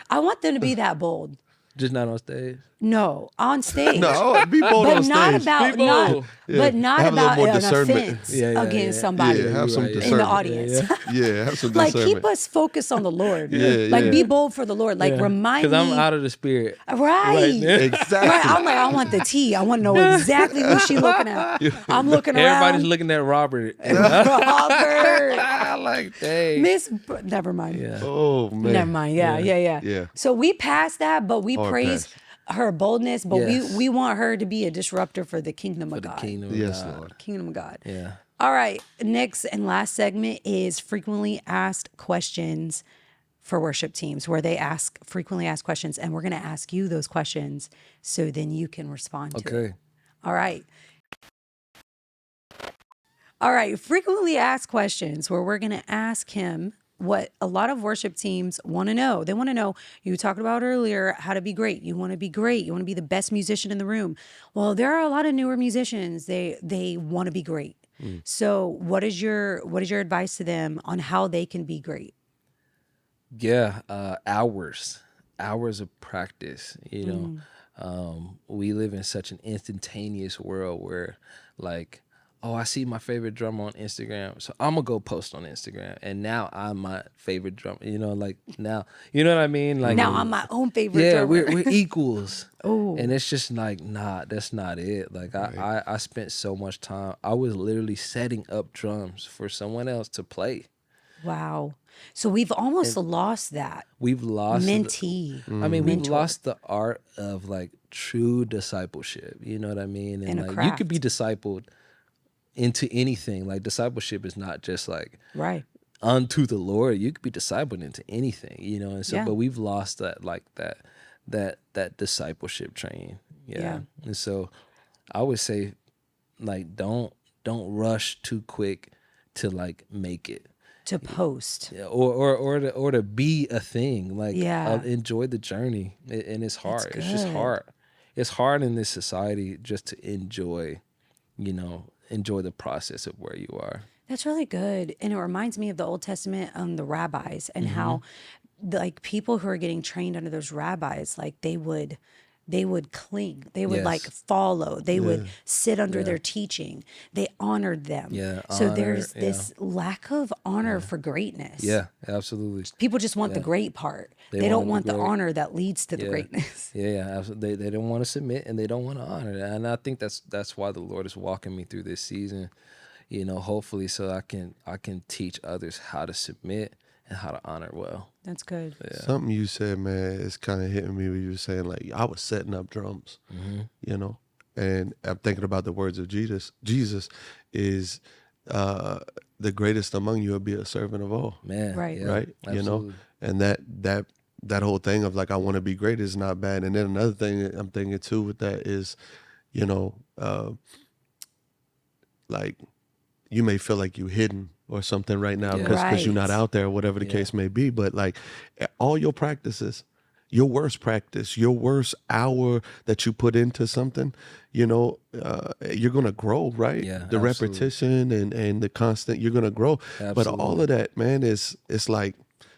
[SPEAKER 1] I want them to be that bold.
[SPEAKER 2] just not on stage.
[SPEAKER 1] No, on stage.
[SPEAKER 3] No, be bold
[SPEAKER 1] but
[SPEAKER 3] on stage.
[SPEAKER 1] not about
[SPEAKER 2] Be
[SPEAKER 1] not,
[SPEAKER 2] bold.
[SPEAKER 1] but not
[SPEAKER 3] Have a little
[SPEAKER 1] about
[SPEAKER 3] more
[SPEAKER 1] an
[SPEAKER 3] discernment.
[SPEAKER 1] offense
[SPEAKER 2] Yeah,
[SPEAKER 1] against
[SPEAKER 2] yeah.
[SPEAKER 1] somebody
[SPEAKER 3] Yeah, have some
[SPEAKER 2] You're right, yeah.
[SPEAKER 1] in the
[SPEAKER 3] discernment.
[SPEAKER 1] audience.
[SPEAKER 3] Yeah, have some
[SPEAKER 1] Like
[SPEAKER 3] discernment.
[SPEAKER 1] keep us focused on the Lord.
[SPEAKER 3] Yeah,
[SPEAKER 1] Like
[SPEAKER 3] yeah.
[SPEAKER 1] be bold for the Lord. Like remind me.
[SPEAKER 2] Because I'm out of the spirit.
[SPEAKER 1] Right.
[SPEAKER 2] now.
[SPEAKER 3] Exactly.
[SPEAKER 1] Right. I'm like, I want the tea. I want to know exactly what she's looking at. I'm looking
[SPEAKER 2] Everybody's
[SPEAKER 1] around.
[SPEAKER 2] looking at Robert.
[SPEAKER 1] Robert.
[SPEAKER 2] I like, dang.
[SPEAKER 1] Miss. Never mind.
[SPEAKER 2] Yeah.
[SPEAKER 3] Oh, man.
[SPEAKER 1] Never mind. Yeah.
[SPEAKER 3] Yeah.
[SPEAKER 1] So we passed that, but we
[SPEAKER 3] Hard
[SPEAKER 1] praise
[SPEAKER 3] pass.
[SPEAKER 1] her boldness. But
[SPEAKER 2] Yes.
[SPEAKER 1] we want her to be a disruptor for the kingdom
[SPEAKER 2] For
[SPEAKER 1] of
[SPEAKER 2] the
[SPEAKER 1] God.
[SPEAKER 2] kingdom of
[SPEAKER 3] Yes,
[SPEAKER 2] God.
[SPEAKER 3] Lord.
[SPEAKER 1] Kingdom of God.
[SPEAKER 2] Yeah.
[SPEAKER 1] All right. Next and last segment is frequently asked questions for worship teams, where they ask frequently asked questions, and we're going to ask you those questions so then you can respond to it.
[SPEAKER 2] Okay.
[SPEAKER 1] All right. All right. Frequently asked questions, where we're going to ask him what a lot of worship teams want to know. They want to know, you talked about earlier, how to be great. You want to be great. You want to be the best musician in the room. Well, there are a lot of newer musicians. They want to be great. So what is your advice to them on how they can be great?
[SPEAKER 2] Yeah, hours of practice. You know, we live in such an instantaneous world where, like, oh, I see my favorite drummer on Instagram, so I'm gonna go post on Instagram, and now I'm my favorite drummer. You know, like now, you know what I mean? Like
[SPEAKER 1] Now I'm my own favorite
[SPEAKER 2] yeah,
[SPEAKER 1] drummer.
[SPEAKER 2] we're equals.
[SPEAKER 1] Oh.
[SPEAKER 2] And it's just like, nah, that's not it. Like I spent so much time. I was literally setting up drums for someone else to play.
[SPEAKER 1] Wow. So we've almost lost that.
[SPEAKER 2] We've lost
[SPEAKER 1] Mentee.
[SPEAKER 2] I mean, we've
[SPEAKER 1] mentor.
[SPEAKER 2] lost the art of like true discipleship. You know what I mean?
[SPEAKER 1] And a
[SPEAKER 2] like you could be
[SPEAKER 1] craft.
[SPEAKER 2] discipled into anything. Like discipleship is not just like
[SPEAKER 1] Right.
[SPEAKER 2] unto the Lord. You could be discipled into anything, you know. And so,
[SPEAKER 1] Yeah.
[SPEAKER 2] but we've lost that, like that discipleship train.
[SPEAKER 1] Yeah.
[SPEAKER 2] And so, I would say, like, don't rush too quick to like make it.
[SPEAKER 1] To post.
[SPEAKER 2] Yeah, or to be a thing. Like,
[SPEAKER 1] Yeah.
[SPEAKER 2] enjoy the journey, and it's hard. It's just
[SPEAKER 1] good.
[SPEAKER 2] hard. It's hard in this society just to enjoy, enjoy the process of where you are.
[SPEAKER 1] That's really good. And it reminds me of the Old Testament, the rabbis, and how like people who are getting trained under those rabbis, like they would cling. They would like
[SPEAKER 2] Yes.
[SPEAKER 1] follow. They would sit under their teaching. They honored them.
[SPEAKER 2] Yeah,
[SPEAKER 1] So
[SPEAKER 2] honor,
[SPEAKER 1] there's this lack of honor for greatness.
[SPEAKER 2] Yeah, absolutely.
[SPEAKER 1] People just want the great part.
[SPEAKER 2] They
[SPEAKER 1] They don't
[SPEAKER 2] want
[SPEAKER 1] want
[SPEAKER 2] the
[SPEAKER 1] the
[SPEAKER 2] great.
[SPEAKER 1] honor that leads to the
[SPEAKER 2] Yeah.
[SPEAKER 1] greatness.
[SPEAKER 2] Yeah, absolutely. They don't want to submit, and they don't want to honor that. And I think that's why the Lord is walking me through this season, hopefully so I can teach others how to submit and how to honor well.
[SPEAKER 1] That's good.
[SPEAKER 3] Something you said, man, is kind of hitting me when you were saying, like, I was setting up drums, and I'm thinking about the words of Jesus. Jesus is the greatest among you will be a servant of all.
[SPEAKER 2] Man,
[SPEAKER 1] Right.
[SPEAKER 2] yeah,
[SPEAKER 3] Right?
[SPEAKER 2] absolutely.
[SPEAKER 3] And that whole thing of like, I want to be great is not bad. And then another thing that I'm thinking too with that is, like, you may feel like you're hidden or something right now
[SPEAKER 2] Yeah.
[SPEAKER 3] because you're not
[SPEAKER 1] Right.
[SPEAKER 3] out there or whatever the case may be. But like all your practices, your worst practice, your worst hour that you put into something, you're going to grow, right?
[SPEAKER 2] Yeah,
[SPEAKER 3] The
[SPEAKER 2] absolutely.
[SPEAKER 3] repetition and the constant, you're going to grow. But all
[SPEAKER 2] Absolutely.
[SPEAKER 3] of that, man, it's like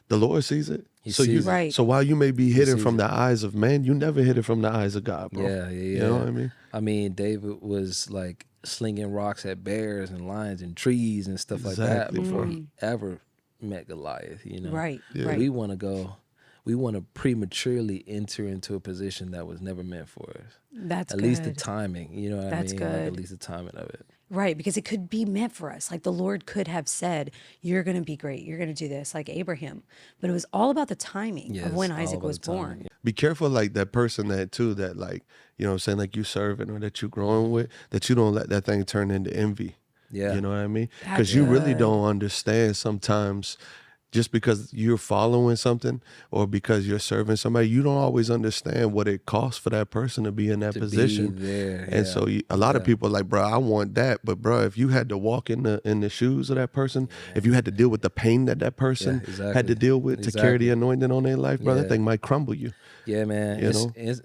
[SPEAKER 3] the Lord sees it.
[SPEAKER 2] He
[SPEAKER 3] So
[SPEAKER 2] sees it.
[SPEAKER 1] Right.
[SPEAKER 3] So while you may be hidden
[SPEAKER 2] sees
[SPEAKER 3] from
[SPEAKER 2] it.
[SPEAKER 3] the eyes of man, you never hid it from the eyes of God, bro.
[SPEAKER 2] Yeah.
[SPEAKER 3] You know what I mean?
[SPEAKER 2] I mean, David was like slinging rocks at bears and lions and trees and stuff like that
[SPEAKER 3] Exactly,
[SPEAKER 2] before
[SPEAKER 3] bro.
[SPEAKER 2] he ever met Goliath.
[SPEAKER 1] Right.
[SPEAKER 3] Yeah.
[SPEAKER 1] Right.
[SPEAKER 2] We want to prematurely enter into a position that was never meant for us.
[SPEAKER 1] That's
[SPEAKER 2] At
[SPEAKER 1] good.
[SPEAKER 2] least the timing, you know what
[SPEAKER 1] That's
[SPEAKER 2] I mean? Like,
[SPEAKER 1] good.
[SPEAKER 2] at least the timing of it.
[SPEAKER 1] Right, because it could be meant for us. Like the Lord could have said, "You're going to be great. You're going to do this," like Abraham. But it was all about the timing
[SPEAKER 2] Yeah,
[SPEAKER 1] of when
[SPEAKER 2] it's all
[SPEAKER 1] Isaac
[SPEAKER 2] about
[SPEAKER 1] was
[SPEAKER 2] the timing,
[SPEAKER 1] born.
[SPEAKER 2] yeah.
[SPEAKER 3] Be careful, like that person that like, what I'm saying, like you serving or that you growing with, that you don't let that thing turn into envy.
[SPEAKER 2] Yeah.
[SPEAKER 3] You know what I mean?
[SPEAKER 1] That's
[SPEAKER 3] Because you really
[SPEAKER 1] good.
[SPEAKER 3] don't understand sometimes, just because you're following something or because you're serving somebody, you don't always understand what it costs for that person to be in that
[SPEAKER 2] To
[SPEAKER 3] position.
[SPEAKER 2] be there.
[SPEAKER 3] And
[SPEAKER 2] yeah.
[SPEAKER 3] so a lot of people are like, bro, I want that. But bro, if you had to walk in the shoes of that person, if you had to deal with the pain that person had
[SPEAKER 2] exactly.
[SPEAKER 3] to deal with to carry the anointing on their life, bro, that
[SPEAKER 2] Yeah.
[SPEAKER 3] thing might crumble you.
[SPEAKER 2] Yeah, man.
[SPEAKER 3] You
[SPEAKER 2] It's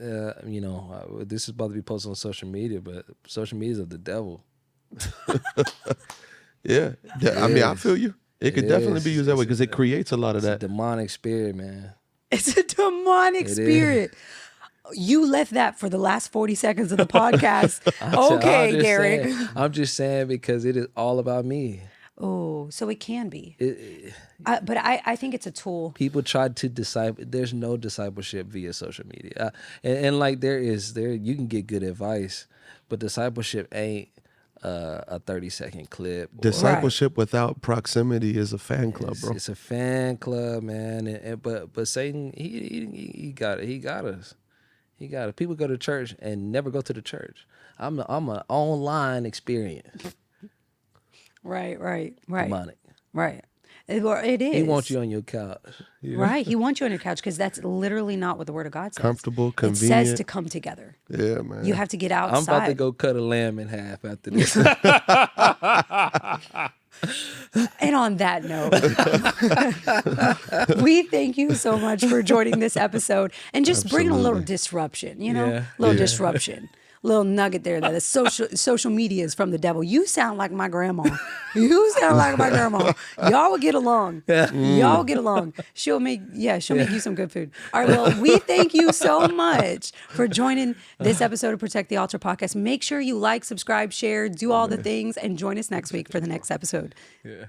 [SPEAKER 2] this is about to be posted on social media, but social media is of the devil.
[SPEAKER 3] Yeah. I mean, I
[SPEAKER 2] is.
[SPEAKER 3] feel you. It could
[SPEAKER 2] It
[SPEAKER 3] definitely
[SPEAKER 2] is.
[SPEAKER 3] be used that way because it creates a lot of
[SPEAKER 2] It's a
[SPEAKER 3] that.
[SPEAKER 2] demonic spirit, man.
[SPEAKER 1] It's a demonic
[SPEAKER 2] It is.
[SPEAKER 1] spirit. You left that for the last 40 seconds of the podcast.
[SPEAKER 2] I'm
[SPEAKER 1] Okay,
[SPEAKER 2] just
[SPEAKER 1] Derek.
[SPEAKER 2] saying- I'm just saying because it is all about me.
[SPEAKER 1] Oh, so it can be.
[SPEAKER 2] It,
[SPEAKER 1] But I think it's a tool.
[SPEAKER 2] people try to disciple. There's no discipleship via social media, and like there you can get good advice, but discipleship ain't a 30-second clip. or-
[SPEAKER 3] Discipleship without proximity is a fan club, bro.
[SPEAKER 2] It's a fan club, man. But Satan, he got it. He got us. He got it. People go to church and never go to the church. I'm an online experience.
[SPEAKER 1] Right.
[SPEAKER 2] Demonic.
[SPEAKER 1] Right. It is.
[SPEAKER 2] He wants you on your couch.
[SPEAKER 1] Right. He wants you on your couch because that's literally not what the Word of God says.
[SPEAKER 3] Comfortable,
[SPEAKER 1] It
[SPEAKER 3] convenient.
[SPEAKER 1] says to come together.
[SPEAKER 3] Yeah, man.
[SPEAKER 1] You have to get outside.
[SPEAKER 2] I'm about to go cut a lamb in half after this.
[SPEAKER 1] And on that note, we thank you so much for joining this episode and just bringing a little disruption,
[SPEAKER 2] Yeah.
[SPEAKER 1] little disruption. little nugget there that is social media is from the devil. You sound like my grandma. You sound like my grandma. Y'all will get along. Y'all will get along. She'll make you some good food. All right, well, we thank you so much for joining this episode of Protect the Altar podcast. Make sure you like, subscribe, share, do all the things, and join us next week for the next episode.
[SPEAKER 2] Yeah.